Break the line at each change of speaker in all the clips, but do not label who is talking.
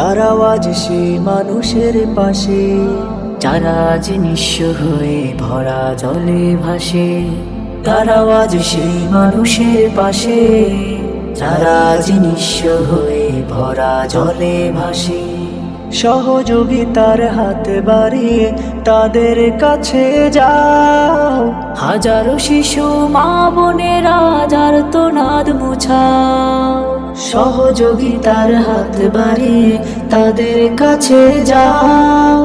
তারাও আজ সেই মানুষের পাশে, যারা আজ নিঃস্ব হয়ে ভরা জলে ভাসে। তারাও আজ সেই মানুষের পাশে, যারা আজ নিঃস্ব হয়ে ভরা জলে ভাসে। সহযোগিতার হাত বাড়িয়ে তাদের কাছে যাও, হাজারো শিশু মা বোনেরা যার তোনাদ মুছাও। সহযোগিতার হাত বাড়িয়ে তাদের কাছে যাও,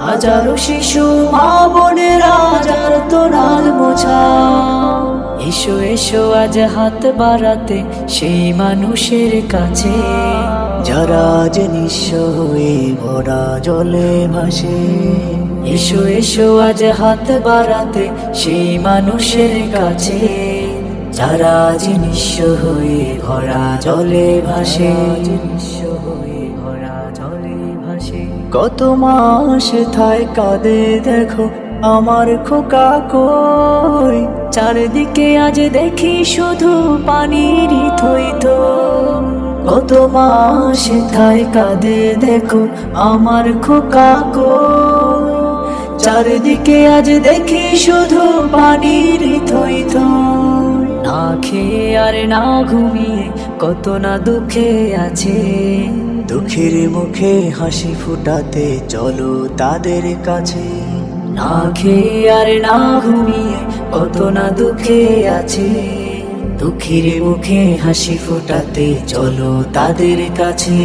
হাজারো শিশু মা বোনেরা যার তোনাদ মুছাও। এসো এসো আজ হাত বাড়াতে সেই মানুষের কাছে, যারা আজ নিঃস্ব হয়ে ভরা জলে ভাসে। এসো এসো আজ হাত বাড়াতে সেই মানুষের কাছে, যারা আজ নিঃস্ব হয়ে ভরা জলে ভাসে। নিঃস্ব হয়ে ভরা জলে ভাসে। কত মাস থায় কাঁদে দেখো আমার খোকা কই, চারদিকে আজ দেখি শুধু পানিরই থই থই। কত মাস থায় কাঁদে দেখো আমার খোকা কই, চারদিকে আজ দেখি শুধু পানিরই থই থই। না খেয়ে আর না ঘুমিয়ে কত না দুঃখে আছে, দুঃখের মুখে হাসি ফুটাতে চলো তাদের কাছে। না খেয়ে আর না ঘুমিয়ে কত না দুঃখে আছে, দুঃখের মুখে হাসি ফোটাতে চলো তাদের কাছে।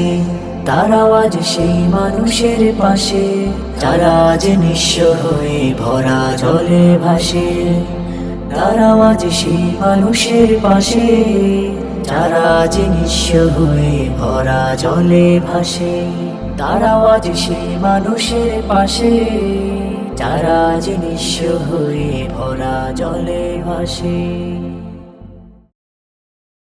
তারাও আজ সেই মানুষের পাশে, যারা আজ নিঃস্ব হয়ে ভরা জলে ভাসে। তারাও আজ সেই মানুষের পাশে, যারা আজ নিঃস্ব হয়ে ভরা জলে ভাসে। তারাও আজ সেই মানুষের পাশে, যারা আজ নিঃস্ব হয়ে ভরা জলে ভাসে।